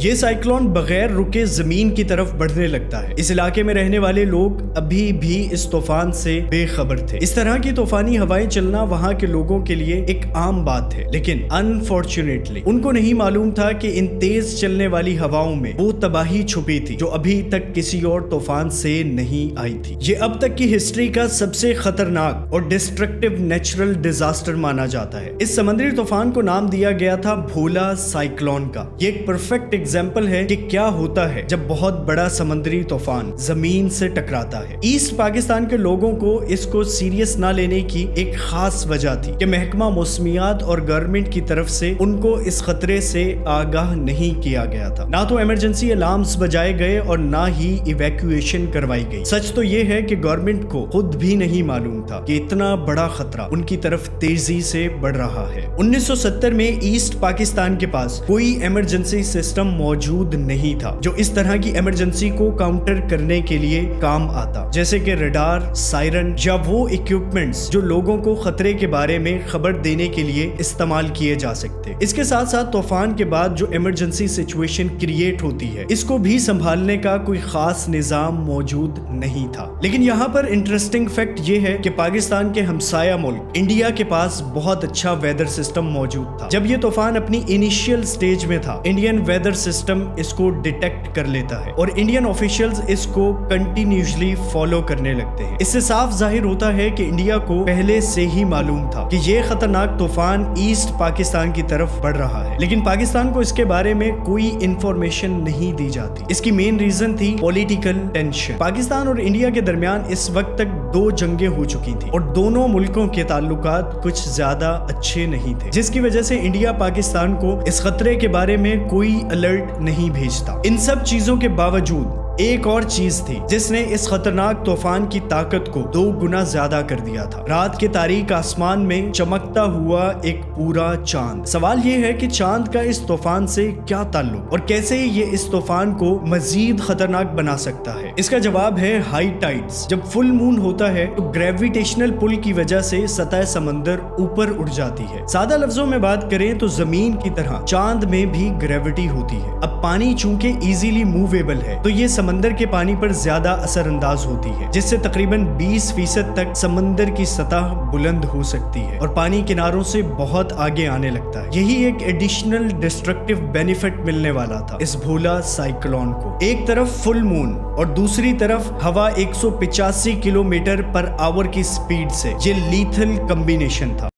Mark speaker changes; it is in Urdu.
Speaker 1: یہ سائیکلون بغیر رکے زمین کی طرف بڑھنے لگتا ہے۔ اس علاقے میں رہنے والے لوگ ابھی بھی اس طوفان سے بے خبر تھے۔ اس طرح کی طوفانی ہوائیں چلنا وہاں کے لوگوں کے لیے ایک عام بات ہے، لیکن انفارچونیٹلی ان کو نہیں معلوم تھا کہ ان تیز چلنے والی ہواؤں میں وہ تباہی چھپی تھی جو ابھی تک کسی اور طوفان سے نہیں آئی تھی۔ یہ اب تک کی ہسٹری کا سب سے خطرناک اور ڈسٹرکٹیو نیچرل ڈیزاسٹر مانا جاتا ہے۔ اس سمندری طوفان کو نام دیا گیا تھا بھولا سائیکلون کا۔ یہ ایک پرفیکٹ ایگزامپل ہے کہ کیا ہوتا ہے جب بہت بڑا سمندری طوفان زمین سے ٹکراتا ہے۔ ایسٹ پاکستان کے لوگوں کو اس کو سیریس نہ لینے کی ایک خاص وجہ تھی کہ محکمہ موسمیات اور گورنمنٹ کی طرف سے ان کو اس خطرے سے آگاہ نہیں کیا گیا تھا۔ نہ تو ایمرجنسی الارمز بجائے گئے اور نہ ہی ایویکویشن کروائی گئی۔ سچ تو یہ ہے کہ گورنمنٹ کو خود بھی نہیں معلوم تھا کہ اتنا بڑا خطرہ ان کی طرف تیزی سے بڑھ رہا ہے۔ 1970 میں ایسٹ پاکستان کے پاس کوئی ایمرجنسی سسٹم موجود نہیں تھا جو اس طرح کی ایمرجنسی کو کاؤنٹر کرنے کے لیے کام آتا، جیسے کہ ریڈار، سائرن یا وہ اکوپمنٹس جو لوگوں کو خطرے کے بارے میں خبر دینے کے لیے استعمال کیے جا سکتے۔ اس کے ساتھ ساتھ طوفان کے بعد جو ایمرجنسی سچویشن کریٹ ہوتی ہے اس کو بھی سنبھالنے کا کوئی خاص نظام موجود نہیں تھا۔ لیکن یہاں پر انٹرسٹنگ فیکٹ یہ ہے کہ پاکستان کے ہمسایہ ملک انڈیا کے پاس بہت اچھا ویدر سسٹم موجود تھا۔ جب یہ طوفان اپنی انیشیل سٹیج میں تھا، انڈین ویدر سسٹم اس کو ڈیٹیکٹ کر لیتا ہے اور انڈین آفیشلز اس کو کنٹینیوسلی فالو کرنے لگتے ہیں۔ اس سے صاف ظاہر ہوتا ہے کہ انڈیا کو پہلے سے ہی معلوم تھا کہ یہ خطرناک طوفان ایسٹ پاکستان کی طرف بڑھ رہا ہے، لیکن پاکستان کو اس کے بارے میں کوئی انفارمیشن نہیں دی جاتی۔ اس کی مین ریزن تھی پولیٹیکل ٹینشن۔ پاکستان اور انڈیا کے درمیان اس وقت تک 2 جنگیں ہو چکی تھیں اور دونوں ملکوں کے تعلقات کچھ زیادہ اچھے نہیں تھے، جس کی وجہ سے انڈیا پاکستان کو اس خطرے کے بارے میں کوئی الرٹ نہیں بھیجتا۔ ان سب چیزوں کے باوجود ایک اور چیز تھی جس نے اس خطرناک طوفان کی طاقت کو 2 گنا زیادہ کر دیا تھا۔ رات کے تاریک آسمان میں چمکتا ہوا ایک پورا چاند۔ سوال یہ ہے کہ چاند کا اس طوفان سے کیا تعلق اور کیسے یہ اس طوفان کو مزید خطرناک بنا سکتا ہے؟ اس کا جواب ہے ہائی ٹائڈز۔ جب فل مون ہوتا ہے تو گریویٹیشنل پل کی وجہ سے سطح سمندر اوپر اٹھ جاتی ہے۔ سادہ لفظوں میں بات کریں تو زمین کی طرح چاند میں بھی گریوٹی ہوتی ہے۔ اب پانی چونکہ ایزیلی موویبل ہے تو یہ سمندر کے پانی پر زیادہ اثر انداز ہوتی ہے، جس سے تقریباً 20% تک سمندر کی سطح بلند ہو سکتی ہے اور پانی کناروں سے بہت آگے آنے لگتا ہے۔ یہی ایک ایڈیشنل ڈسٹرکٹیو بینیفٹ ملنے والا تھا اس بھولا سائیکلون کو۔ ایک طرف فل مون اور دوسری طرف ہوا 185 کلومیٹر پر آور کی سپیڈ سے، یہ لیتھل کمبینیشن تھا۔